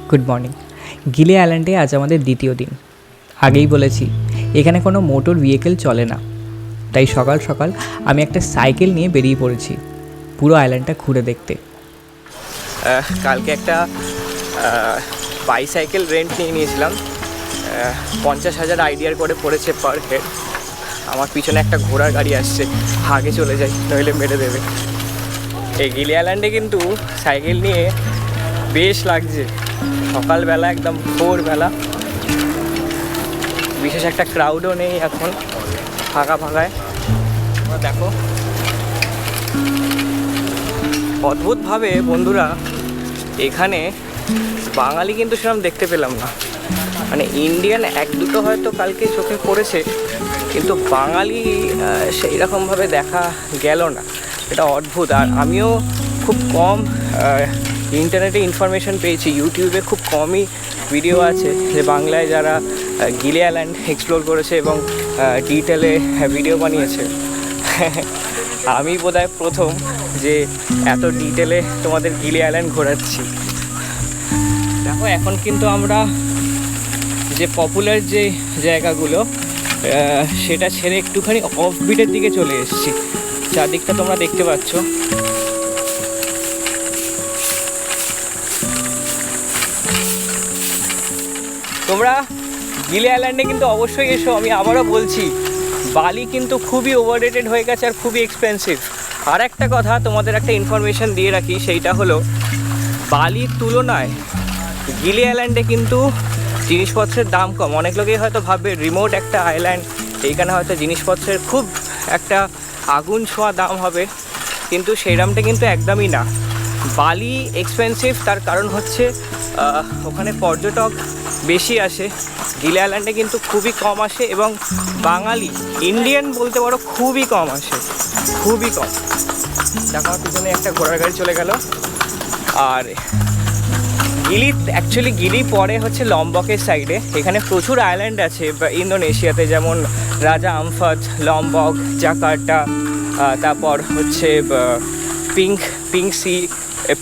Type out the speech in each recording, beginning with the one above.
Good morning. গিলি আইল্যান্ডে আজ আমাদের দ্বিতীয় দিন। আগেই বলেছি এখানে কোনো মোটর ভেহিকেল চলে না, তাই সকাল সকাল আমি একটা সাইকেল নিয়ে বেরিয়ে পড়েছি পুরো আইল্যান্ডটা ঘুরে দেখতে। কালকে একটা বাইসাইকেল রেন্ট নিয়ে নিয়েছিলাম, 50,000 আইডিয়ার করে পড়েছে পার হেড। আমার পিছনে একটা ঘোড়ার গাড়ি আসছে, আগে চলে যাই নইলে মেরে দেবে। এই গিলি আইল্যান্ডে কিন্তু সাইকেল নিয়ে বেশ লাগছে, সকালবেলা একদম ভোরবেলা, বিশেষ একটা ক্রাউডও নেই এখন, ফাঁকা ফাঁকায়। দেখো অদ্ভুতভাবে বন্ধুরা এখানে বাঙালি কিন্তু সেরকম দেখতে পেলাম না, মানে ইন্ডিয়ান এক দুটো হয়তো কালকে চোখে পড়েছে, কিন্তু বাঙালি সেই রকমভাবে দেখা গেল না, এটা অদ্ভুত। আর আমিও খুব কম ইন্টারনেটে ইনফরমেশন পেয়েছি, ইউটিউবে খুব কমই ভিডিও আছে যে বাংলায় যারা গিলি আইল্যান্ড এক্সপ্লোর করেছে এবং ডিটেলে ভিডিও বানিয়েছে। আমি বোধহয় প্রথম যে এত ডিটেলে তোমাদের গিলি আইল্যান্ড ঘোরাচ্ছি। দেখো এখন কিন্তু আমরা যে পপুলার যে জায়গাগুলো সেটা ছেড়ে একটুখানি অফ বিটের দিকে চলে এসেছি। চারদিকটা তোমরা দেখতে পাচ্ছ। তোমরা গিলি আইল্যান্ডে কিন্তু অবশ্যই এসো, আমি আবারও বলছি বালি কিন্তু খুবই ওভাররেটেড হয়ে গেছে আর খুবই এক্সপেন্সিভ। আর একটা কথা তোমাদের একটা ইনফরমেশন দিয়ে রাখি, সেইটা হলো বালির তুলনায় গিলি আইল্যান্ডে কিন্তু জিনিসপত্রের দাম কম। অনেক লোকেই হয়তো ভাববে রিমোট একটা আইল্যান্ড, এইখানে হয়তো জিনিসপত্রের খুব একটা আগুন ছোঁয়া দাম হবে, কিন্তু সেই দামটা কিন্তু একদমই না। বালি এক্সপেন্সিভ, তার কারণ হচ্ছে ওখানে পর্যটক বেশি আসে, গিলি আইল্যান্ডে কিন্তু খুবই কম আসে, এবং বাঙালি ইন্ডিয়ান বলতে পারো খুবই কম আসে, খুবই কম। দেখো পিছনে একটা ঘোড়ার গাড়ি চলে গেল। আর গিলি অ্যাকচুয়ালি গিলি পরে হচ্ছে লম্বকের সাইডে, এখানে প্রচুর আইল্যান্ড আছে ইন্দোনেশিয়াতে, যেমন রাজা আমফাত, লম্বক, জাকার্তা, তারপর হচ্ছে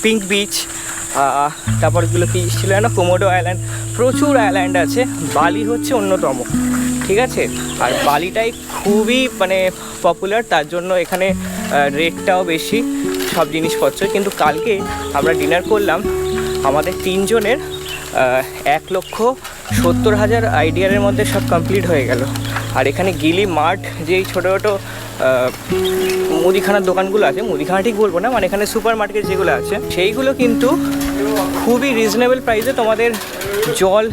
পিঙ্ক বিচ, তারপর এগুলো কি ছিল না, কোমোডো আইল্যান্ড, প্রচুর আইল্যান্ড আছে। বালি হচ্ছে অন্যতম, ঠিক আছে। আর বালিটাই খুবই মানে পপুলার, তার জন্য এখানে রেটটাও বেশি সব জিনিসপত্র। কিন্তু কালকে আমরা ডিনার করলাম, আমাদের তিনজনের 1,70,000 আইডিয়ারের মধ্যে সব কমপ্লিট হয়ে গেল। আর এখানে গিলি মার্ট, যেই ছোটো ছোটো মুদিখানার দোকানগুলো আছে, মুদিখানা ঠিক বলবো না, মানে এখানে সুপার মার্কেট যেগুলো আছে সেইগুলো কিন্তু খুবই রিজনেবল প্রাইসে তোমাদের জল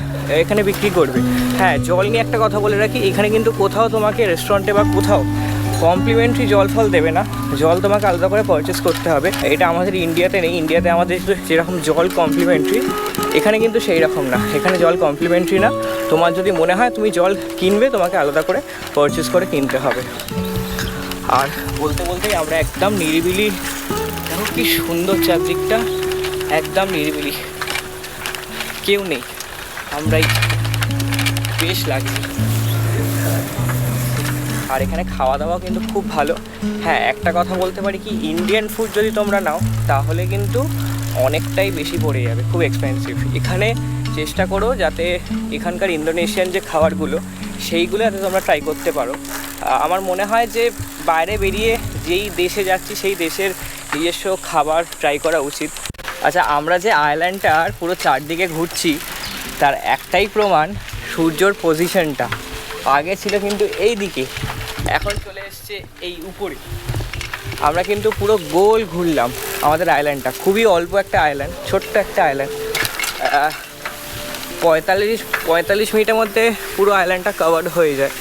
এখানে বিক্রি করবে। হ্যাঁ, জল নিয়ে একটা কথা বলে রাখি, এখানে কিন্তু কোথাও তোমাকে রেস্টুরেন্টে বা কোথাও কমপ্লিমেন্টারি জল ফল দেবে না, জল তোমাকে আলাদা করে পারচেস করতে হবে। এটা আমাদের ইন্ডিয়াতে নেই, ইন্ডিয়াতে আমাদের যেরকম জল কমপ্লিমেন্টারি, এখানে কিন্তু সেই রকম না, এখানে জল কমপ্লিমেন্টারি না। তোমার যদি মনে হয় তুমি জল কিনবে, তোমাকে আলাদা করে পারচেস করে কিনতে হবে। আর বলতে বলতেই আমরা একদম নিরিবিলি, দেখো কি সুন্দর চারদিকটা, একদম নিরিবিলি, কেউ নেই, আমরাই, বেশ লাগে। আর এখানে খাওয়া দাওয়া কিন্তু খুব ভালো। হ্যাঁ, একটা কথা বলতে পারি কি, ইন্ডিয়ান ফুড যদি তোমরা নাও তাহলে কিন্তু অনেকটাই বেশি পড়ে যাবে, খুব এক্সপেন্সিভ। এখানে চেষ্টা করো যাতে এখানকার ইন্দোনেশিয়ান যে খাবারগুলো সেইগুলো যাতে তোমরা ট্রাই করতে পারো। আমার মনে হয় যে বাইরে বেরিয়ে যেই দেশে যাচ্ছি সেই দেশের নিজস্ব খাবার ট্রাই করা উচিত। আচ্ছা, আমরা যে আইল্যান্ডটার পুরো চারদিকে ঘুরছি তার একটাই প্রমাণ সূর্যর পজিশনটা। আগে ছিল কিন্তু এই দিকে, এখন চলে এসছে এই উপরে। আমরা কিন্তু পুরো গোল ঘুরলাম আমাদের আইল্যান্ডটা, খুবই অল্প একটা আইল্যান্ড, ছোট্ট একটা আইল্যান্ড। 45 মিনিটের মধ্যে পুরো আইল্যান্ডটা কভার হয়ে যায়।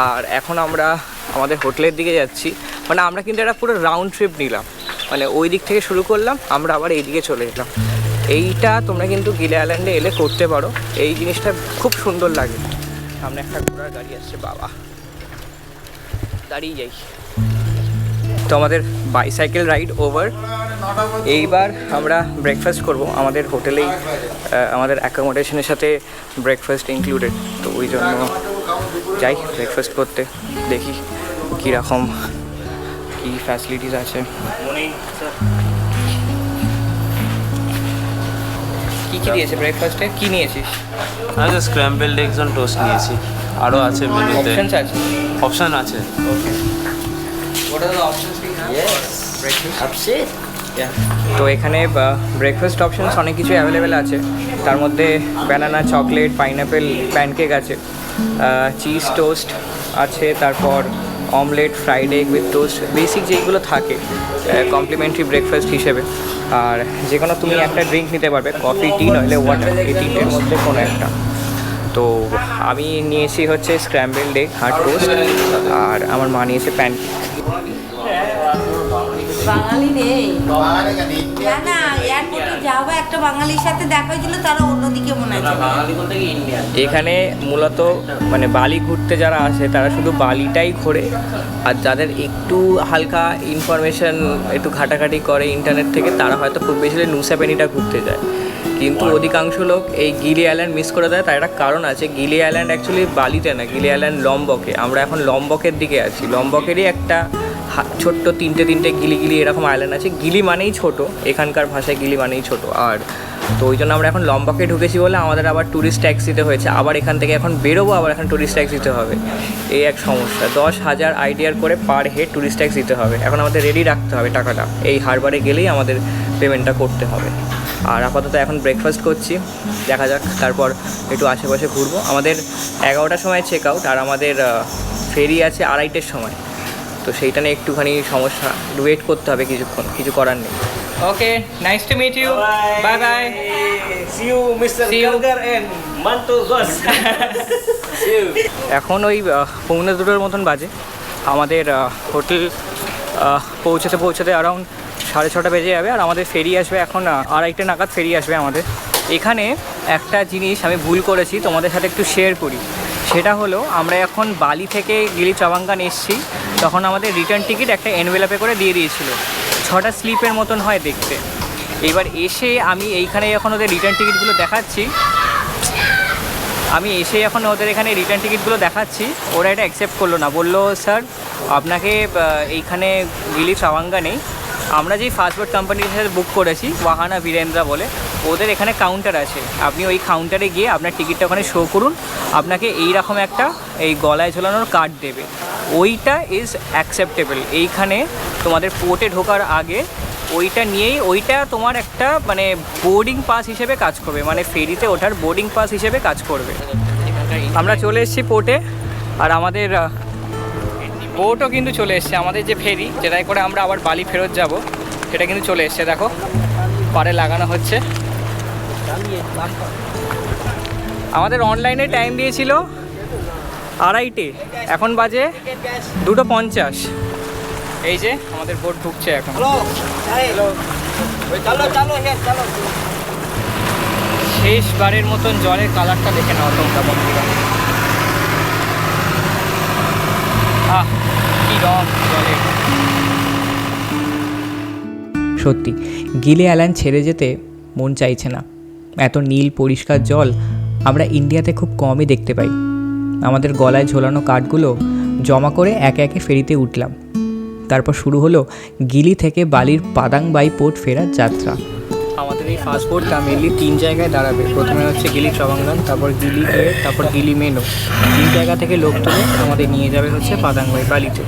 আর এখন আমরা আমাদের হোটেলের দিকে যাচ্ছি, মানে আমরা কিন্তু একটা পুরো রাউন্ড ট্রিপ নিলাম, মানে ওই দিক থেকে শুরু করলাম, আমরা আবার এই দিকে চলে এলাম। এইটা তোমরা কিন্তু গিলি আইল্যান্ডে এলে করতে পারো, এই জিনিসটা খুব সুন্দর লাগে। সামনে একটা ঘোড়ার গাড়ি আসছে, বাবা দাঁড়িয়ে যাই। তো আমাদের বাইসাইকেল রাইড ওভার, এইবার আমরা ব্রেকফাস্ট করব আমাদের হোটেলেই, আমাদের অ্যাকোমোডেশনের সাথে ব্রেকফাস্ট ইনক্লুডেড। তো ওই জন্য যাই ব্রেকফাস্ট করতে, দেখি কীরকম কী ফ্যাসিলিটিস আছে। কি কি দিয়েছে ব্রেকফাস্টে? কি নিয়েছিস? আচ্ছা, স্ক্র্যাম্বলড এগস অন টোস্ট নিয়েছি। আরও আছে মেনুতে, অপশনস আছে? অপশান আছে। ওকে, what are the options we have for breakfast? Upset? তো এখানে ব্রেকফাস্ট অপশনস অনেক কিছু অ্যাভেলেবেল আছে। তার মধ্যে ব্যানানা, চকলেট, পাইনাপেল, প্যানকেক আছে, চিজ টোস্ট আছে, তারপর omelette, fried egg with toast, basic যেইগুলো থাকে কমপ্লিমেন্টারি ব্রেকফাস্ট হিসেবে। আর যে কোনো তুমি একটা ড্রিঙ্ক নিতে পারবে, কফি, টি নইলে ওয়াটার, এই তিনটের মধ্যে কোনো একটা। তো আমি নিয়েছি হচ্ছে স্ক্র্যাম্বলড এগ হার্ড টোস্ট, আর আমার মা নিয়েছে প্যানকেক। বাঙালি নেই না, না এয়ারপোর্টে যাবো, একটা বাঙালির সাথে দেখা হয়েছিল, তারা অন্যদিকে মনে আছে। এখানে মূলত মানে বালি ঘুরতে যারা আসে তারা শুধু বালিটাই ঘোরে, আর যাদের একটু হালকা ইনফরমেশন একটু ঘাটাঘাটি করে ইন্টারনেট থেকে, তারা হয়তো খুব বেশি নুসা পেনিটা ঘুরতে যায়। কিন্তু অধিকাংশ লোক এই গিলি আইল্যান্ড মিস করে দেয়। তার একটা কারণ আছে, গিলি আইল্যান্ড অ্যাকচুয়ালি বালিতে না, গিলি আইল্যান্ড লম্বকে। আমরা এখন লম্বকের দিকে আছি। লম্বকেরই একটা ছোট্ট তিনটে গিলি এরকম আইল্যান্ড আছে। গিলি মানেই ছোট, এখানকার ভাষায় গিলি মানেই ছোট। আর তো ওই জন্য আমরা এখন লম্বকে ঢুকেছি বলে আমাদের আবার ট্যুরিস্ট ট্যাক্স দিতে হয়েছে। আবার এখান থেকে এখন বেরোবো, আবার এখন ট্যুরিস্ট ট্যাক্স দিতে হবে। এই এক সমস্যা, 10,000 আইডিয়ার করে পার হেড ট্যুরিস্ট ট্যাক্স দিতে হবে। এখন আমাদের রেডি রাখতে হবে টাকাটা, এই হারবারে গেলেই আমাদের পেমেন্টটা করতে হবে। আর আপাতত এখন ব্রেকফাস্ট করছি, দেখা যাক, তারপর একটু আশেপাশে ঘুরবো। আমাদের 11টার সময় চেক আউট, আর আমাদের ফেরি আছে 2:30টার সময়। তো সেইটা নিয়ে একটুখানি সমস্যা, ওয়েট করতে হবে কিছুক্ষণ, কিছু করার নেই। Okay, nice to meet you, bye bye, see you mister গার্গার এন্ড মান্টো গস। এখন ওই 1:45 মতন বাজে। আমাদের হোটেল পৌঁছাতে অ্যারাউন্ড 6:30 বেজে যাবে। আর আমাদের ফেরি আসবে এখন 2:30 নাগাদ ফেরি আসবে আমাদের। এখানে একটা জিনিস আমি ভুল করেছি, তোমাদের সাথে একটু শেয়ার করি। সেটা হলো, আমরা এখন বালি থেকে গিলি ট্রাওয়াঙ্গান এসেছি, তখন আমাদের রিটার্ন টিকিট একটা এনভেলপে করে দিয়ে দিয়েছিল, 6টা স্লিপের মতন হয় দেখতে। এবার এসে আমি এইখানে এখন ওদের রিটার্ন টিকিটগুলো দেখাচ্ছি, এখানে রিটার্ন টিকিটগুলো দেখাচ্ছি। ওরা এটা অ্যাকসেপ্ট করলো না, বললো স্যার আপনাকে এইখানে গিলি ট্রাওয়াঙ্গানেই আমরা যেই ফাস্টফুড কোম্পানির সাথে বুক করেছি, ওয়াহানা বীরেন্দ্রা বলে, ওদের এখানে কাউন্টার আছে, আপনি ওই কাউন্টারে গিয়ে আপনার টিকিটটা ওখানে শো করুন, আপনাকে এইরকম একটা এই গলায় ঝোলানোর কার্ড দেবে, ওইটা ইজ অ্যাকসেপ্টেবল। এইখানে তোমাদের পোর্টে ঢোকার আগে ওইটা নিয়েই, ওইটা তোমার একটা মানে বোর্ডিং পাস হিসেবে কাজ করবে, মানে ফেরিতে ওঠার বোর্ডিং পাস হিসেবে কাজ করবে। আমরা চলে এসেছি পোর্টে, আর আমাদের বোটও কিন্তু চলে এসছে। আমাদের যে ফেরি, যেটাই করে আমরা আবার বালি ফেরত যাব, সেটা কিন্তু চলে এসছে। দেখো পাড়ে লাগানো হচ্ছে। আমাদের অনলাইনে টাইম দিয়েছিল 2:30, এখন বাজে 2:50। এই যে আমাদের বোট ঢুকছে এখন। শেষবারের মতন জলের কালারটা দেখে নাও তোমরা বন্ধুরা। কি রং জলের! সত্যি গিলি আইল্যান্ড ছেড়ে যেতে মন চাইছে না। এত নীল পরিষ্কার জল আমরা ইন্ডিয়াতে খুব কমই দেখতে পাই। আমাদের গলায় ঝোলানো কার্ডগুলো জমা করে একে একে ফেরিতে উঠলাম। তারপর শুরু হলো গিলি থেকে বালির পাদাংবাই পোর্ট ফেরার যাত্রা। আমাদের এই ফাস্টফুডটা মেনলি 3 জায়গায় দাঁড়াবে। প্রথমে হচ্ছে গিলি ট্রাওয়াঙ্গান, তারপর গিলি এ, তারপর গিলি মেনো। 3 জায়গা থেকে লোক তুলে আমাদের নিয়ে যাবে হচ্ছে পাদাংবাই বালিতে।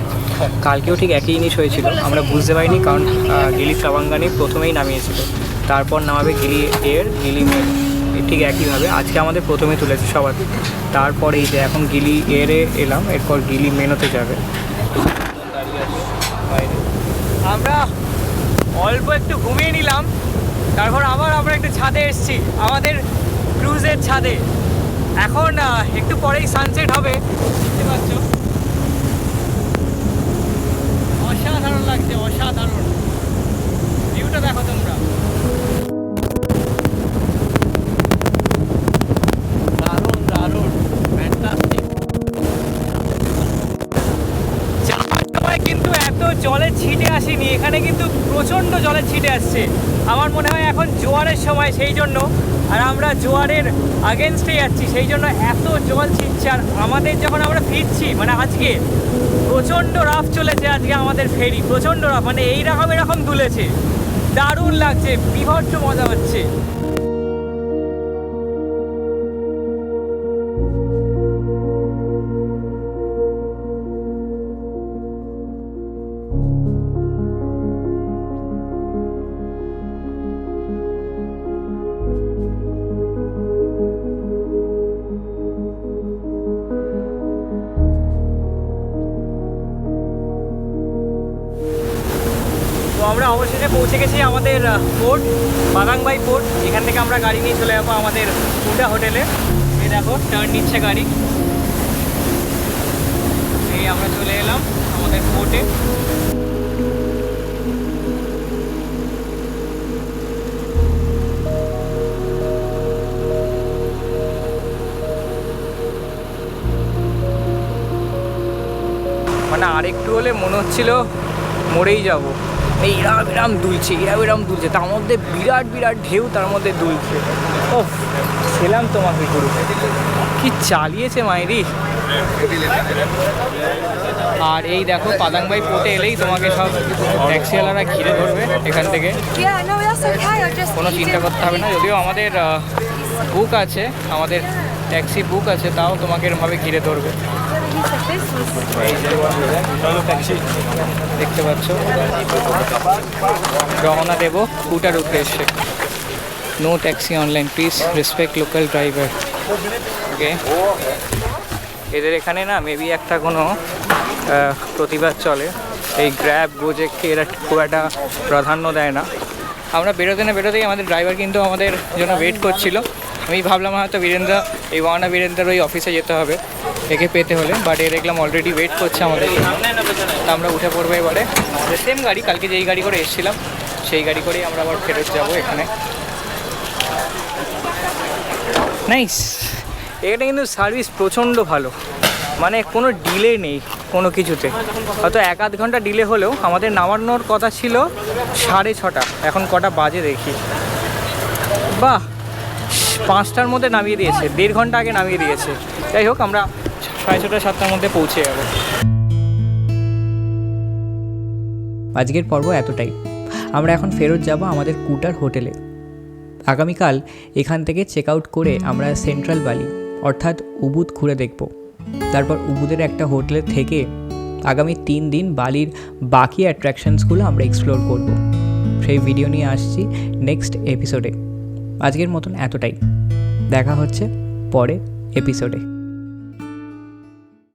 কালকেও ঠিক একই জিনিস হয়েছিল, আমরা বুঝতে পারিনি, কারণ গিলি ট্রাওয়াঙ্গানে প্রথমেই নামিয়েছিল, তারপর নামাবে গিলি এর, গিলি মেনো, ঠিক একইভাবে। আজকে আমাদের প্রথমে তুলেছে সবার, তারপরে এই যে এখন গিলি এরে এলাম, এরপর গিলি মেনোতে যাবে। আমরা অল্প একটু ঘুমিয়ে নিলাম, তারপর আবার আমরা একটু ছাদে এসেছি, আমাদের ক্রুজের ছাদে। এখন একটু পরেই সানসেট হবে, বুঝতে পারছো। অসাধারণ লাগছে, অসাধারণ ভিউটা দেখো তোমরা। দারুণ দারুণ, ফ্যান্টাস্টিক। যাওয়ার সময় কিন্তু এত জলের ছিটে আসেনি, এখানে কিন্তু প্রচণ্ড জলের ছিটে আসছে। আমার মনে হয় এখন জোয়ারের সময়, সেই জন্য, আর আমরা জোয়ারের আগেনস্টে যাচ্ছি, সেই জন্য এত জল ছিটছে। আর আমাদের যখন আমরা ফিরছি, মানে আজকে প্রচণ্ড রাফ চলেছে আজকে আমাদের ফেরি, প্রচণ্ড রাফ, মানে এইরকম দুলেছে, দারুণ লাগছে, বিভৎস মজা হচ্ছে। আমরা অবশেষে পৌঁছে গেছি আমাদের পোর্ট, বাদাংবাই পোর্ট। এখান থেকে আমরা গাড়ি নিয়ে চলে যাবো আমাদের কুটা হোটেলে। এই দেখো টার্ন নিচ্ছে গাড়ি। এই আমরা চলে এলাম আমাদের পোর্টে। মানে আরেকটু হলে মনে হচ্ছিল মরেই যাব। এই এরাম দুলছে, এরাম দুলছে, তার মধ্যে বিরাট বিরাট ঢেউ, তার মধ্যে দুলছে। ও ছিলাম তোমাকে গুরু, কি চালিয়েছে মাইরি। আর এই দেখো পাদাংবাই পোর্টে এলেই তোমাকে সব ট্যাক্সিওয়ালারা ঘিরে ধরবে এখান থেকে, কোনো চিন্তা করতে হবে না। যদিও আমাদের বুক আছে, আমাদের ট্যাক্সি বুক আছে, তাও তোমাকে এরমভাবে ঘিরে ধরবে। দেখতে পাচ্ছ রওনা দেব কুটার উদ্দেশ্যে। No taxi online, please respect local driver. Okay, এদের এখানে না মেবি একটা কোনো প্রতিবাদ চলে, এই গ্র্যাব গোজেককে এরা খুব একটা প্রাধান্য দেয় না। আমরা বেরোতেই আমাদের ড্রাইভার কিন্তু আমাদের জন্য ওয়েট করছিল। আমি ভাবলাম হয়তো বীরেন্দ্র, এই ওয়ানা বীরেন্দ্র ওই অফিসে যেতে হবে একে পেতে হলে, বাট এ দেখলাম অলরেডি ওয়েট করছে আমাদের জন্য। তা আমরা উঠে পড়বো এবারে আমাদের সেম গাড়ি, কালকে যেই গাড়ি করে এসেছিলাম সেই গাড়ি করেই আমরা আবার ফেরত যাবো এখানে। নাইস, এখানে কিন্তু সার্ভিস প্রচণ্ড ভালো, মানে কোনো ডিলে নেই কোনো কিছুতে। হয়তো 1-8 ঘন্টা ডিলে হলেও আমাদের নামানোর কথা ছিল 6:30, এখন কটা বাজে দেখি, বাহ 5টার মধ্যে নামিয়ে দিয়েছে, 1.5 ঘন্টা আগে নামিয়ে দিয়েছে। যাই হোক, আমরা 6:30-7টার মধ্যে পৌঁছে যাবো। আজকের পর্ব এতটাই। আমরা এখন ফেরত যাব আমাদের কুটার হোটেলে। আগামীকাল এখান থেকে চেক আউট করে আমরা সেন্ট্রাল বালি অর্থাৎ উবুদ ঘুরে দেখব। তারপর উবুদের একটা হোটেলে থেকে আগামী 3 দিন বালির বাকি অ্যাট্রাকশনসগুলো আমরা এক্সপ্লোর করব। সেই ভিডিও নিয়ে আসছি নেক্সট এপিসোডে। আজকের মতন এতটাই, দেখা হচ্ছে পরের এপিসোডে।